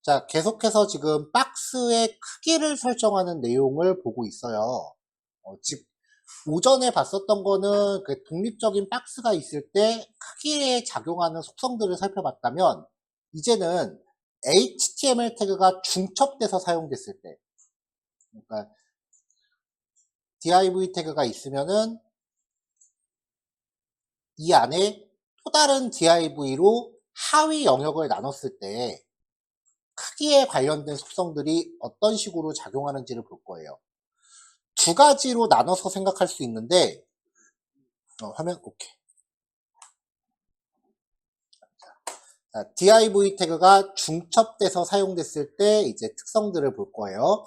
자, 계속해서 지금 박스의 크기를 설정하는 내용을 보고 있어요. 즉, 오전에 봤었던 거는 그 독립적인 박스가 있을 때 크기에 작용하는 속성들을 살펴봤다면, 이제는 HTML 태그가 중첩돼서 사용됐을 때, 그러니까 div 태그가 있으면은 이 안에 또 다른 div로 하위 영역을 나눴을 때 크기에 관련된 속성들이 어떤 식으로 작용하는지를 볼 거예요. 두 가지로 나눠서 생각할 수 있는데, 화면 오케이. 자, div 태그가 중첩돼서 사용됐을 때 이제 특성들을 볼 거예요.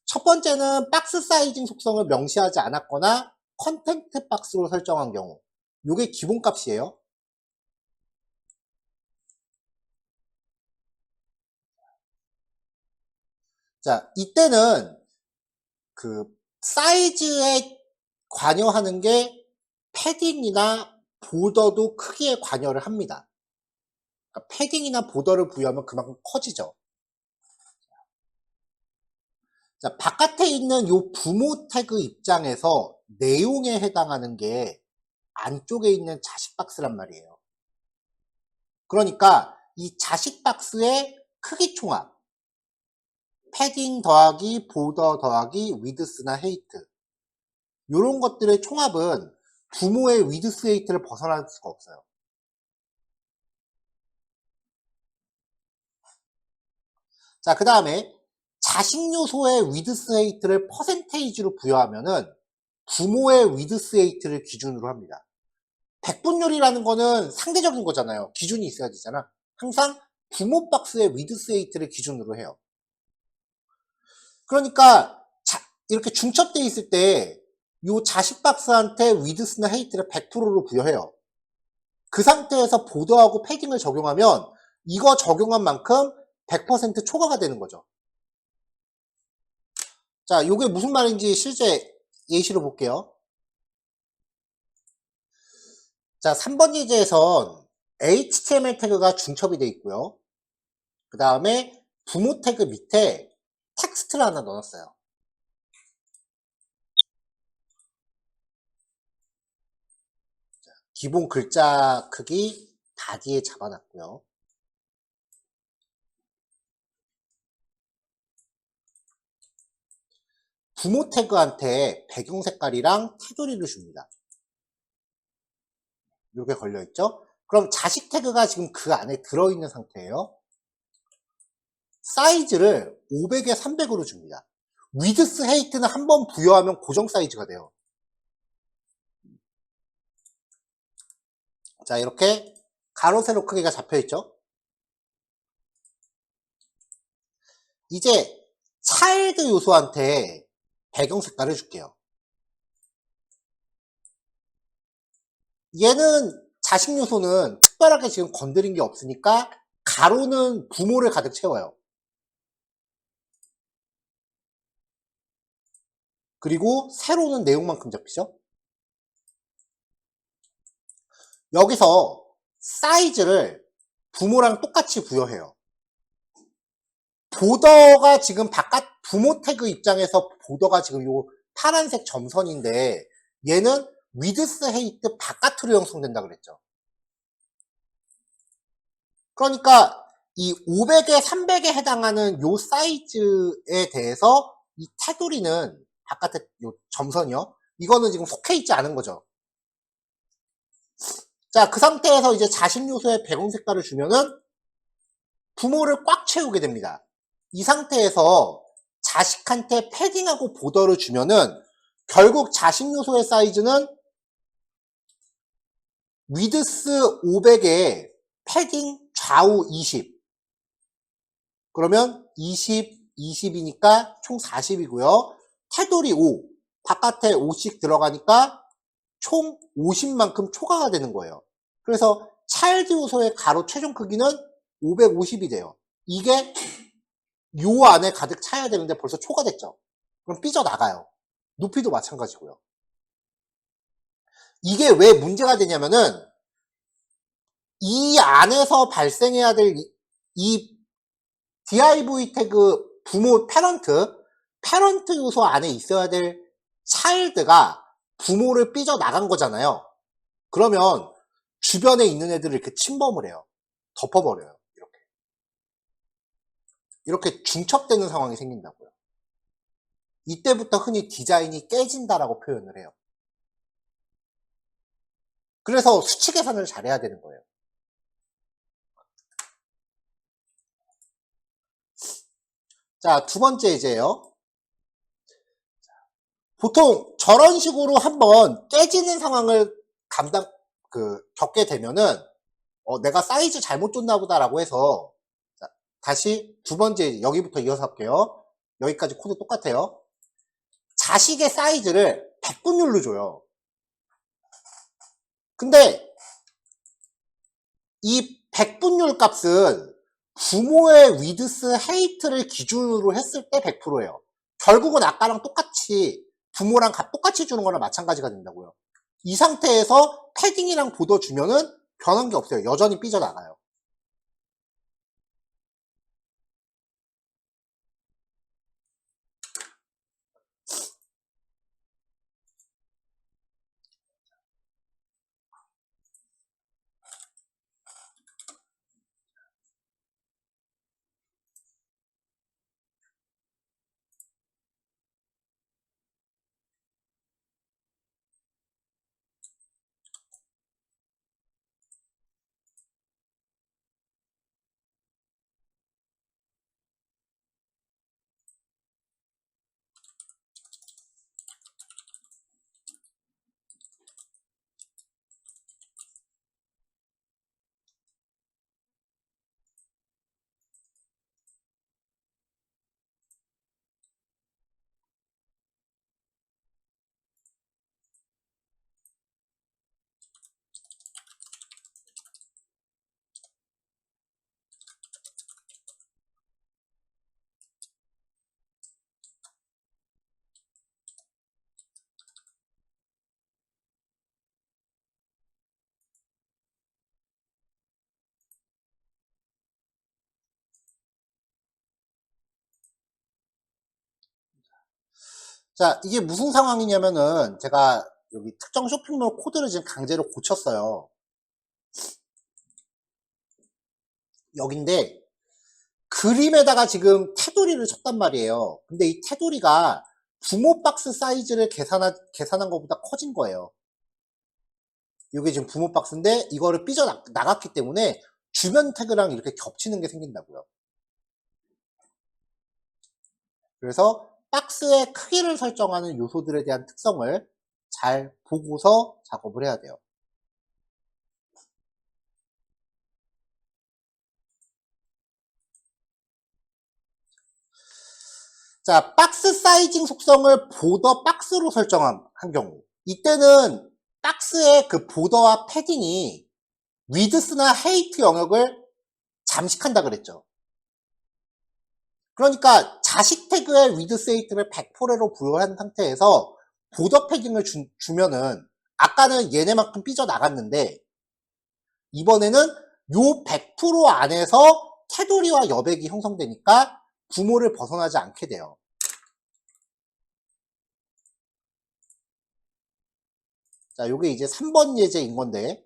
첫 번째는 박스 사이징 속성을 명시하지 않았거나 컨텐트 박스로 설정한 경우, 이게 기본값이에요. 자, 이때는 그 사이즈에 관여하는 게 패딩이나 보더도 크기에 관여를 합니다. 그러니까 패딩이나 보더를 부여하면 그만큼 커지죠. 자, 바깥에 있는 요 부모 태그 입장에서 내용에 해당하는 게 안쪽에 있는 자식 박스란 말이에요. 그러니까 이 자식 박스의 크기 총합, 패딩 더하기 보더 더하기 위드스나 헤이트, 요런 것들의 총합은 부모의 위드스 헤이트를 벗어날 수가 없어요. 자, 그 다음에 자식 요소의 위드스 헤이트를 퍼센테이지로 부여하면은 부모의 위드스 헤이트를 기준으로 합니다. 백분율이라는 거는 상대적인 거잖아요. 기준이 있어야 되잖아. 항상 부모 박스의 위드스 헤이트를 기준으로 해요. 그러니까 이렇게 중첩되어 있을 때 이 자식 박스한테 위드스나 헤이트를 100%로 부여해요. 그 상태에서 보더하고 패딩을 적용하면 이거 적용한 만큼 100% 초과가 되는 거죠. 자, 이게 무슨 말인지 실제 예시로 볼게요. 자, 3번 예제에선 HTML 태그가 중첩이 되어 있고요. 그 다음에 부모 태그 밑에 텍스트를 하나 넣었어요. 자, 기본 글자 크기 바디에 잡아놨고요. 부모 태그한테 배경 색깔이랑 테두리를 줍니다. 이렇게 걸려있죠? 그럼 자식 태그가 지금 그 안에 들어있는 상태예요. 사이즈를 500에 300으로 줍니다. 위드스 헤이트는 한번 부여하면 고정 사이즈가 돼요. 자, 이렇게 가로 세로 크기가 잡혀있죠? 이제 차일드 요소한테 배경 색깔을 줄게요. 얘는 자식 요소는 특별하게 지금 건드린 게 없으니까 가로는 부모를 가득 채워요. 그리고 세로는 내용만큼 잡히죠. 여기서 사이즈를 부모랑 똑같이 부여해요. 보더가 지금 바깥 부모 태그 입장에서 보더가 지금 요 파란색 점선인데 얘는 위드스 헤이트 바깥으로 형성된다 그랬죠. 그러니까 이 500에 300에 해당하는 요 사이즈에 대해서 이 테두리는 바깥에 요 점선이요. 이거는 지금 속해 있지 않은 거죠. 자, 그 상태에서 이제 자식 요소에 배경 색깔을 주면은 부모를 꽉 채우게 됩니다. 이 상태에서 자식한테 패딩하고 보더를 주면은 결국 자식 요소의 사이즈는 위드스 500에 패딩 좌우 20. 그러면 20, 20이니까 총 40이고요. 테두리 5, 바깥에 5씩 들어가니까 총 50만큼 초과가 되는 거예요. 그래서 차일드 요소의 가로 최종 크기는 550이 돼요. 이게 요 안에 가득 차야 되는데 벌써 초과됐죠. 그럼 삐져나가요. 높이도 마찬가지고요. 이게 왜 문제가 되냐면은 이 안에서 발생해야 될 이 div 태그 부모 패런트 요소 안에 있어야 될 child가 부모를 삐져나간 거잖아요. 그러면 주변에 있는 애들을 이렇게 침범을 해요. 덮어버려요. 이렇게 중첩되는 상황이 생긴다고요. 이때부터 흔히 디자인이 깨진다라고 표현을 해요. 그래서 수치 계산을 잘해야 되는 거예요. 자, 두 번째 예제예요. 보통 저런 식으로 한번 깨지는 상황을 겪게 되면은 내가 사이즈 잘못 줬나 보다라고 해서, 자, 다시 두 번째 예제, 여기부터 이어서 할게요. 여기까지 코드 똑같아요. 자식의 사이즈를 100분율로 줘요. 근데 이 100분율 값은 부모의 위드스 헤이트를 기준으로 했을 때 100%예요. 결국은 아까랑 똑같이 부모랑 값 똑같이 주는 거랑 마찬가지가 된다고요. 이 상태에서 패딩이랑 보더 주면은 변한 게 없어요. 여전히 삐져나가요. 자, 이게 무슨 상황이냐면은 제가 여기 특정 쇼핑몰 코드를 지금 강제로 고쳤어요. 여긴데 그림에다가 지금 테두리를 쳤단 말이에요. 근데 이 테두리가 부모 박스 사이즈를 계산한 것보다 커진 거예요. 이게 지금 부모 박스인데 이거를 삐져나갔기 때문에 주변 태그랑 이렇게 겹치는 게 생긴다고요. 그래서 박스의 크기를 설정하는 요소들에 대한 특성을 잘 보고서 작업을 해야 돼요. 자, 박스 사이징 속성을 보더 박스로 설정한 경우, 이때는 박스의 그 보더와 패딩이 위드스나 헤이트 영역을 잠식한다 그랬죠. 그러니까 자식 태그의 위드스 헤이트를 100%로 부여한 상태에서 보더 패딩을 주면은 아까는 얘네만큼 삐져나갔는데 이번에는 요 100% 안에서 테두리와 여백이 형성되니까 부모를 벗어나지 않게 돼요. 자, 요게 이제 3번 예제인 건데,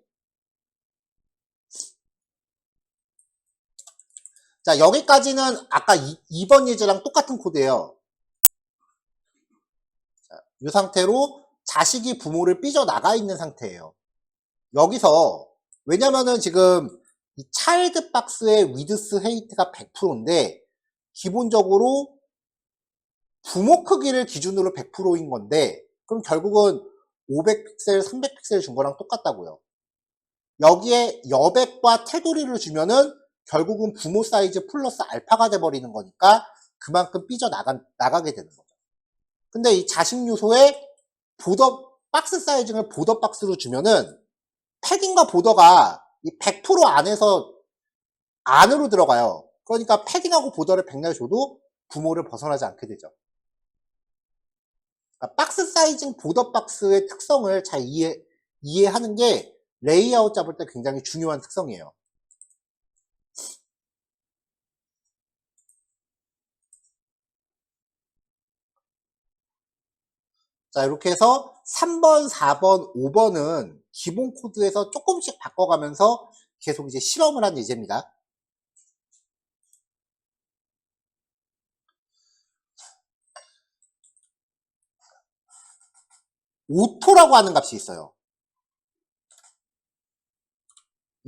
자, 여기까지는 아까 2번 예제랑 똑같은 코드예요. 자, 이 상태로 자식이 부모를 삐져나가 있는 상태예요. 여기서 왜냐면은 지금 이 차일드 박스의 위드스 헤이트가 100%인데 기본적으로 부모 크기를 기준으로 100%인 건데 그럼 결국은 500픽셀, 300픽셀 준 거랑 똑같다고요. 여기에 여백과 테두리를 주면은 결국은 부모 사이즈 플러스 알파가 돼버리는 거니까 그만큼 삐져나가게 되는 거죠. 근데 이 자식 요소에 박스 사이즈를 보더 박스로 주면은 패딩과 보더가 이 100% 안에서 안으로 들어가요. 그러니까 패딩하고 보더를 백날 줘도 부모를 벗어나지 않게 되죠. 그러니까 박스 사이징 보더 박스의 특성을 잘 이해하는 게 레이아웃 잡을 때 굉장히 중요한 특성이에요. 자, 이렇게 해서 3번, 4번, 5번은 기본 코드에서 조금씩 바꿔가면서 계속 이제 실험을 한 예제입니다. 오토라고 하는 값이 있어요.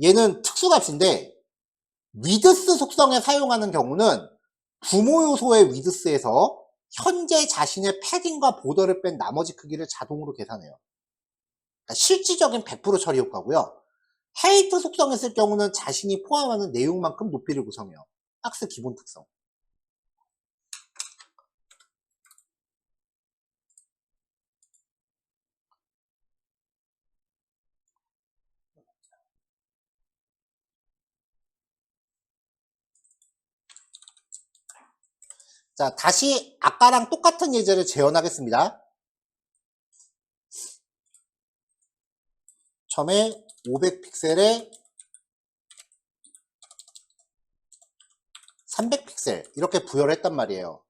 얘는 특수값인데 위드스 속성에 사용하는 경우는 부모 요소의 위드스에서 현재 자신의 패딩과 보더를 뺀 나머지 크기를 자동으로 계산해요. 그러니까 실질적인 100% 처리 효과고요. 헤이트 속성에 쓸 경우는 자신이 포함하는 내용만큼 높이를 구성해요. 박스 기본 특성. 자, 다시 아까랑 똑같은 예제를 재현하겠습니다. 처음에 500픽셀에 300픽셀 이렇게 부여를 했단 말이에요.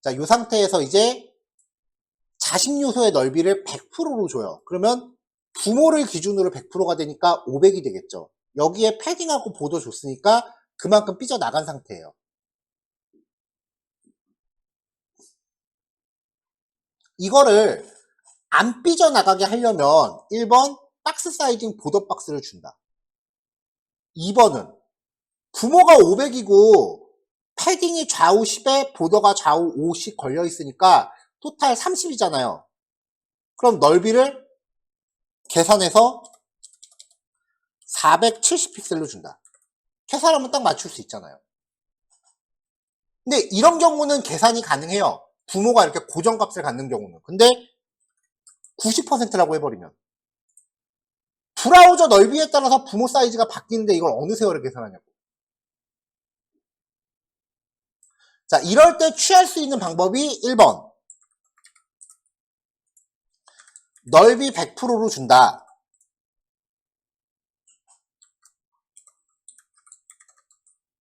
자, 이 상태에서 이제 자식 요소의 넓이를 100%로 줘요. 그러면 부모를 기준으로 100%가 되니까 500이 되겠죠. 여기에 패딩하고 보도 줬으니까 그만큼 삐져나간 상태예요. 이거를 안 삐져나가게 하려면 1번 박스 사이징 보더 박스를 준다. 2번은 부모가 500이고 패딩이 좌우 10에 보더가 좌우 50 걸려 있으니까 토탈 30이잖아요. 그럼 넓이를 계산해서 470픽셀로 준다. 계산하면 딱 맞출 수 있잖아요. 근데 이런 경우는 계산이 가능해요. 부모가 이렇게 고정값을 갖는 경우는. 근데 90%라고 해버리면 브라우저 넓이에 따라서 부모 사이즈가 바뀌는데 이걸 어느 세월에 계산하냐고. 자, 이럴 때 취할 수 있는 방법이 1번 넓이 100%로 준다.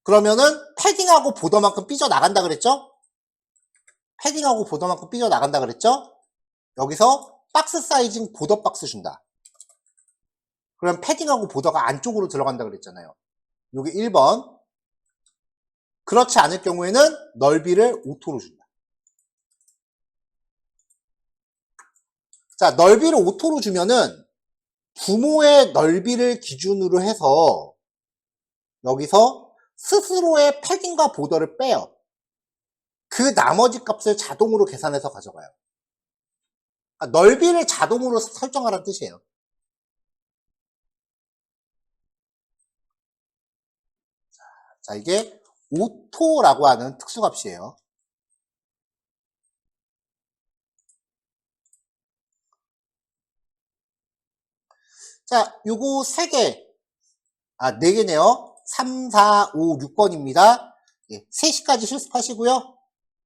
그러면은 패딩하고 보더만큼 삐져나간다 그랬죠? 패딩하고 보더만큼 삐져나간다 그랬죠? 여기서 박스 사이징 보더 박스 준다. 그럼 패딩하고 보더가 안쪽으로 들어간다 그랬잖아요. 요게 1번. 그렇지 않을 경우에는 넓이를 오토로 준다. 자, 넓이를 오토로 주면은 부모의 넓이를 기준으로 해서 여기서 스스로의 패딩과 보더를 빼요. 그 나머지 값을 자동으로 계산해서 가져가요. 그러니까 넓이를 자동으로 설정하라는 뜻이에요. 자, 이게 오토라고 하는 특수값이에요. 자, 요거 3개, 4개네요. 3, 4, 5, 6번입니다. 예, 3시까지 실습하시고요.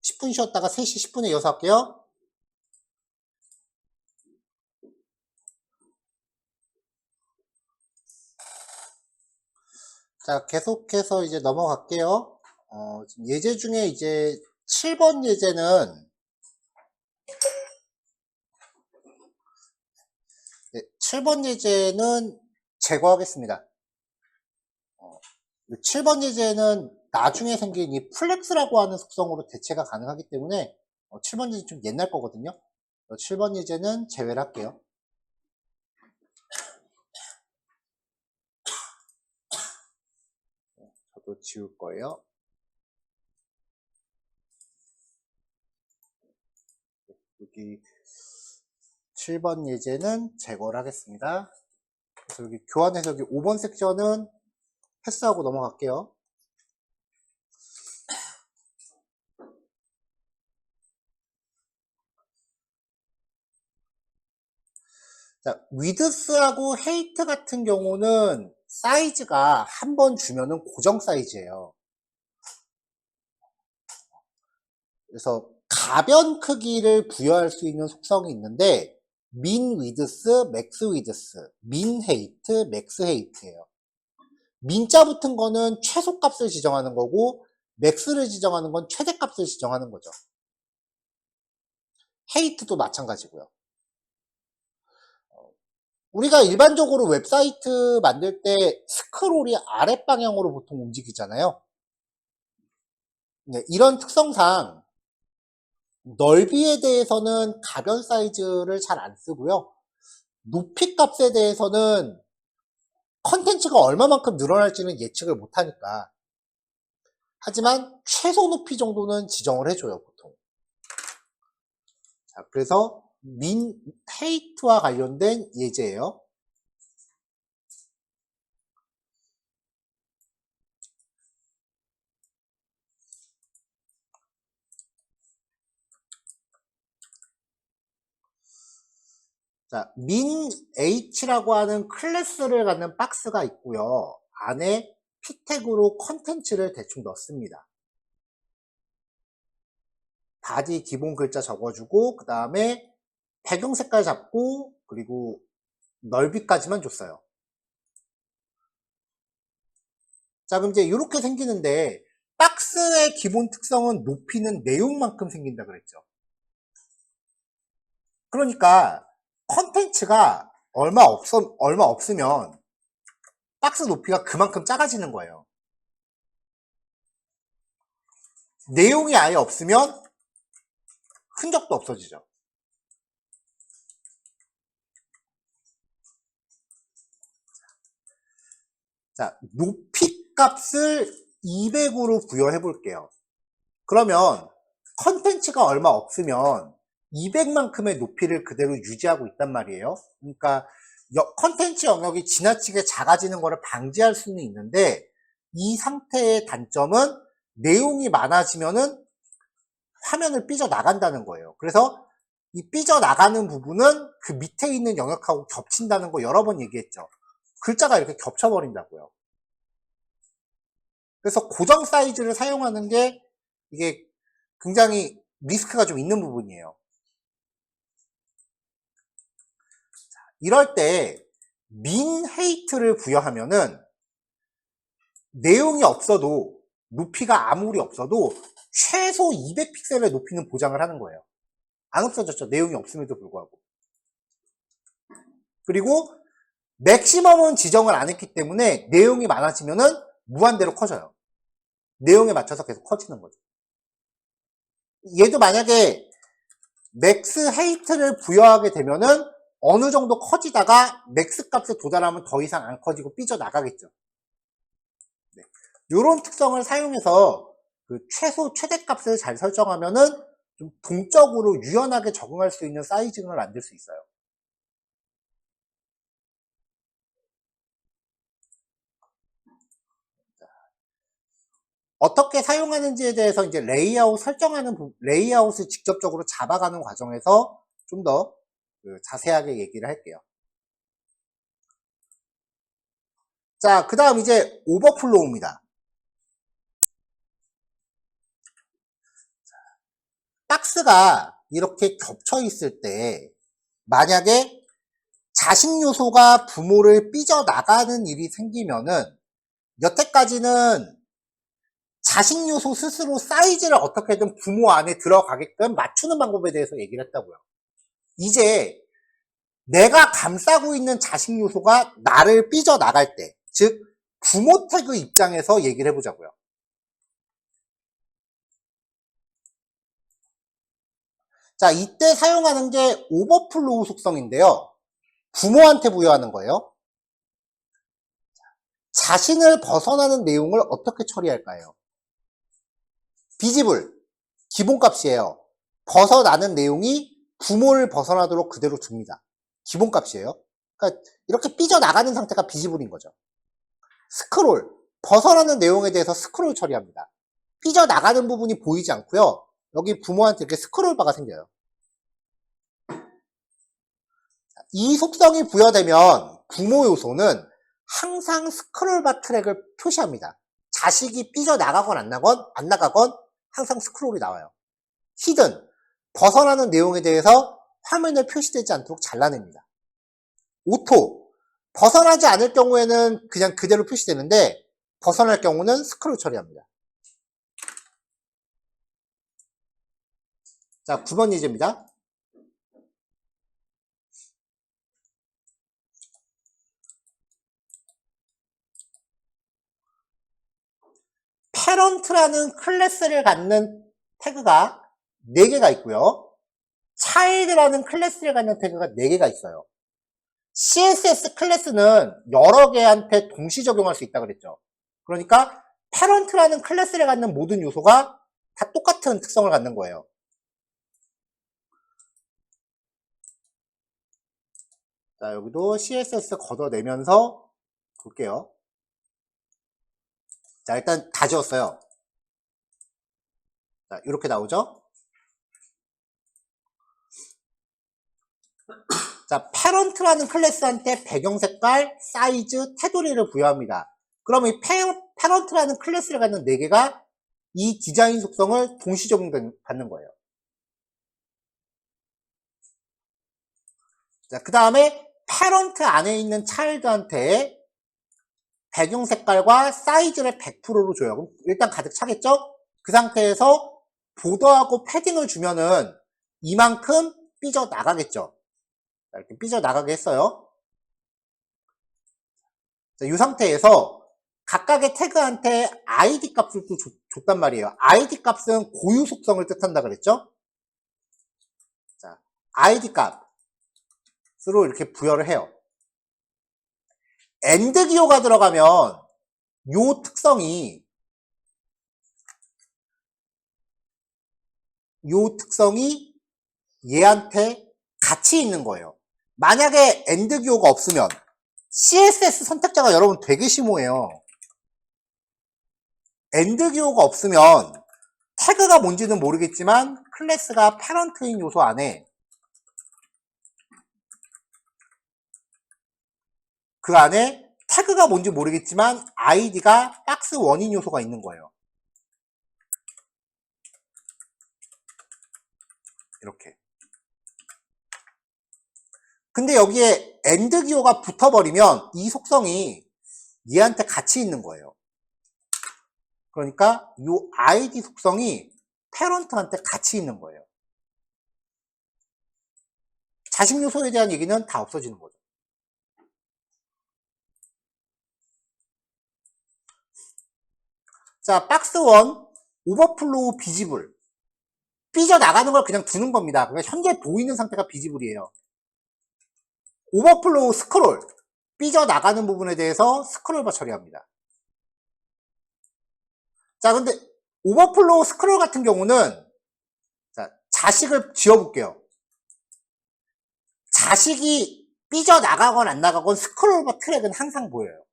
10분 쉬었다가 3시 10분에 이어서 할게요. 자, 계속해서 이제 넘어갈게요. 지금 예제 중에 이제 7번 예제는 7번 예제는 제거하겠습니다. 7번 예제는 나중에 생긴 이 플렉스라고 하는 속성으로 대체가 가능하기 때문에 7번 예제 좀 옛날 거거든요. 7번 예제는 제외를 할게요. 저도 지울 거예요. 여기 7번 예제는 제거를 하겠습니다. 그래서 여기 교환해서 여기 5번 섹션은 패스하고 넘어갈게요. 자, 위드스하고 헤이트 같은 경우는 사이즈가 한 번 주면은 고정 사이즈예요. 그래서 가변 크기를 부여할 수 있는 속성이 있는데 민 위드스, 맥스 위드스, 민 헤이트, 맥스 헤이트예요. 민자 붙은 거는 최소값을 지정하는 거고 맥스를 지정하는 건 최대값을 지정하는 거죠. 헤이트도 마찬가지고요. 우리가 일반적으로 웹사이트 만들 때 스크롤이 아랫방향으로 보통 움직이잖아요. 네, 이런 특성상 넓이에 대해서는 가변 사이즈를 잘 안 쓰고요. 높이 값에 대해서는 컨텐츠가 얼마만큼 늘어날지는 예측을 못하니까. 하지만 최소 높이 정도는 지정을 해줘요, 보통. 자, 그래서 민 헤이트와 관련된 예제예요. 자, min h라고 하는 클래스를 갖는 박스가 있고요. 안에 p 태그로 컨텐츠를 대충 넣습니다. 바디 기본 글자 적어주고 그 다음에 배경 색깔 잡고 그리고 넓이까지만 줬어요. 자, 그럼 이제 이렇게 생기는데 박스의 기본 특성은 높이는 내용만큼 생긴다 그랬죠. 그러니까 컨텐츠가 얼마 없으면 박스 높이가 그만큼 작아지는 거예요. 내용이 아예 없으면 흔적도 없어지죠. 자, 높이 값을 200으로 부여해 볼게요. 그러면 컨텐츠가 얼마 없으면 200만큼의 높이를 그대로 유지하고 있단 말이에요. 그러니까 컨텐츠 영역이 지나치게 작아지는 것을 방지할 수는 있는데 이 상태의 단점은 내용이 많아지면은 화면을 삐져나간다는 거예요. 그래서 이 삐져나가는 부분은 그 밑에 있는 영역하고 겹친다는 거 여러 번 얘기했죠. 글자가 이렇게 겹쳐버린다고요. 그래서 고정 사이즈를 사용하는 게 이게 굉장히 리스크가 좀 있는 부분이에요. 이럴 때 min height를 부여하면은 내용이 없어도 높이가 아무리 없어도 최소 200픽셀의 높이는 보장을 하는 거예요. 안 없어졌죠. 내용이 없음에도 불구하고. 그리고 맥시멈은 지정을 안 했기 때문에 내용이 많아지면은 무한대로 커져요. 내용에 맞춰서 계속 커지는 거죠. 얘도 만약에 맥스 헤이트를 부여하게 되면은 어느 정도 커지다가 맥스 값에 도달하면 더 이상 안 커지고 삐져나가겠죠. 네. 이런 특성을 사용해서 그 최소 최대 값을 잘 설정하면은 좀 동적으로 유연하게 적응할 수 있는 사이징을 만들 수 있어요. 어떻게 사용하는지에 대해서 이제 레이아웃을 직접적으로 잡아가는 과정에서 좀 더 자세하게 얘기를 할게요. 자, 그 다음 이제 오버플로우입니다. 박스가 이렇게 겹쳐 있을 때 만약에 자식 요소가 부모를 삐져나가는 일이 생기면은 여태까지는 자식 요소 스스로 사이즈를 어떻게든 부모 안에 들어가게끔 맞추는 방법에 대해서 얘기를 했다고요. 이제 내가 감싸고 있는 자식 요소가 나를 삐져나갈 때, 즉 부모 태그 입장에서 얘기를 해보자고요. 자, 이때 사용하는 게 오버플로우 속성인데요. 부모한테 부여하는 거예요. 자신을 벗어나는 내용을 어떻게 처리할까요? 비지블, 기본값이에요. 벗어나는 내용이 부모를 벗어나도록 그대로 둡니다. 기본값이에요. 그러니까 이렇게 삐져나가는 상태가 비지블인 거죠. 스크롤, 벗어나는 내용에 대해서 스크롤 처리합니다. 삐져나가는 부분이 보이지 않고요. 여기 부모한테 이렇게 스크롤 바가 생겨요. 이 속성이 부여되면 부모 요소는 항상 스크롤바 트랙을 표시합니다. 자식이 삐져나가건 안 나가건 항상 스크롤이 나와요. 히든, 벗어나는 내용에 대해서 화면에 표시되지 않도록 잘라냅니다. 오토, 벗어나지 않을 경우에는 그냥 그대로 표시되는데 벗어날 경우는 스크롤 처리합니다. 자, 9번 예제입니다. parent라는 클래스를 갖는 태그가 4개가 있고요. child라는 클래스를 갖는 태그가 4개가 있어요. CSS 클래스는 여러 개한테 동시 적용할 수 있다 그랬죠. 그러니까 parent라는 클래스를 갖는 모든 요소가 다 똑같은 특성을 갖는 거예요. 자, 여기도 CSS 걷어내면서 볼게요. 자, 일단 다 지웠어요. 자, 이렇게 나오죠? 자, parent라는 클래스한테 배경 색깔, 사이즈, 테두리를 부여합니다. 그럼 이 parent라는 클래스를 갖는 4개가 이 디자인 속성을 동시 적용받는 거예요. 자, 그 다음에 parent 안에 있는 child한테 배경 색깔과 사이즈를 100%로 줘요. 그럼 일단 가득 차겠죠? 그 상태에서 보더하고 패딩을 주면은 이만큼 삐져 나가겠죠. 자, 이렇게 삐져 나가게 했어요. 자, 이 상태에서 각각의 태그한테 id 값을 또 줬단 말이에요. id 값은 고유 속성을 뜻한다 그랬죠? 자, id 값으로 이렇게 부여를 해요. AND 기호가 들어가면 요 특성이 얘한테 같이 있는 거예요. 만약에 AND 기호가 없으면 CSS 선택자가 여러분 되게 심오해요. AND 기호가 없으면 태그가 뭔지는 모르겠지만 클래스가 parent인 요소 안에 그 안에 태그가 뭔지 모르겠지만 id가 박스 원인 요소가 있는 거예요. 이렇게. 근데 여기에 AND 기호가 붙어버리면 이 속성이 얘한테 같이 있는 거예요. 그러니까 이 id 속성이 parent한테 같이 있는 거예요. 자식 요소에 대한 얘기는 다 없어지는 거죠. 자, 박스 1 오버플로우 비지블. 삐져나가는 걸 그냥 두는 겁니다. 그러니까 현재 보이는 상태가 비지블이에요. 오버플로우 스크롤. 삐져나가는 부분에 대해서 스크롤바 처리합니다. 자, 근데 오버플로우 스크롤 같은 경우는 자, 자식을 지어볼게요. 자식이 삐져나가건 안 나가건 스크롤바 트랙은 항상 보여요.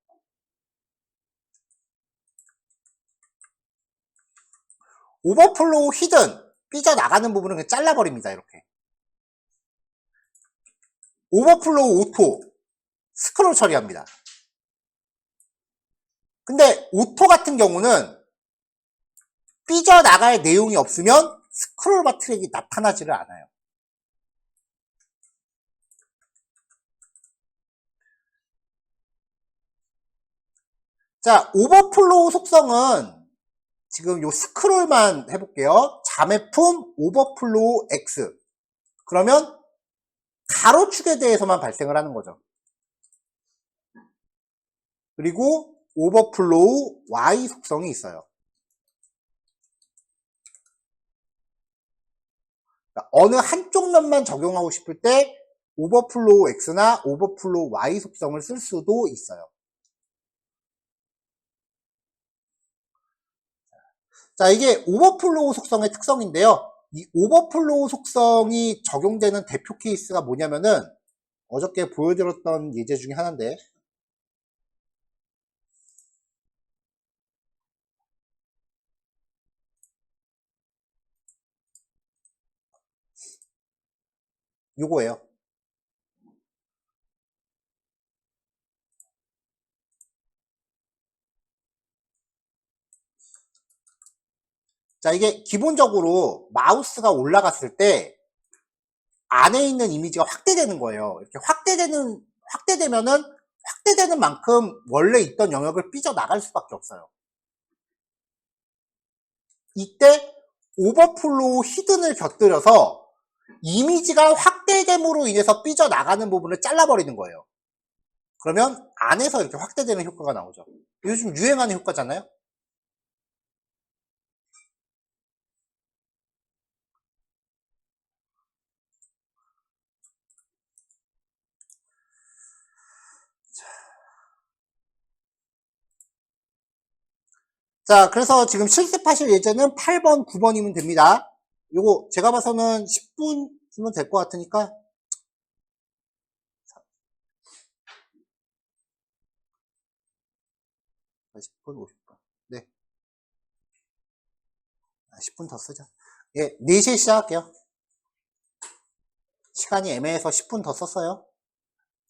오버플로우 히든 삐져나가는 부분은 그냥 잘라버립니다. 이렇게. 오버플로우 오토 스크롤 처리합니다. 근데 오토 같은 경우는 삐져나갈 내용이 없으면 스크롤바 트랙이 나타나지를 않아요. 자, 오버플로우 속성은 지금 요 스크롤만 해볼게요. 자매품 오버플로우 X. 그러면 가로축에 대해서만 발생을 하는 거죠. 그리고 오버플로우 Y 속성이 있어요. 어느 한쪽 면만 적용하고 싶을 때 오버플로우 X나 오버플로우 Y 속성을 쓸 수도 있어요. 자, 이게 오버플로우 속성의 특성인데요. 이 오버플로우 속성이 적용되는 대표 케이스가 뭐냐면은 어저께 보여드렸던 예제 중에 하나인데 요거예요. 자, 이게 기본적으로 마우스가 올라갔을 때 안에 있는 이미지가 확대되는 거예요. 이렇게 확대되면은 확대되는 만큼 원래 있던 영역을 삐져나갈 수밖에 없어요. 이때 오버플로우 히든을 곁들여서 이미지가 확대됨으로 인해서 삐져나가는 부분을 잘라버리는 거예요. 그러면 안에서 이렇게 확대되는 효과가 나오죠. 요즘 유행하는 효과잖아요. 자, 그래서 지금 실습하실 예제는 8번, 9번이면 됩니다. 요거 제가 봐서는 10분이면 될 것 같으니까 10분, 50분. 네. 10분 더 쓰자. 예, 4시에 시작할게요. 시간이 애매해서 10분 더 썼어요.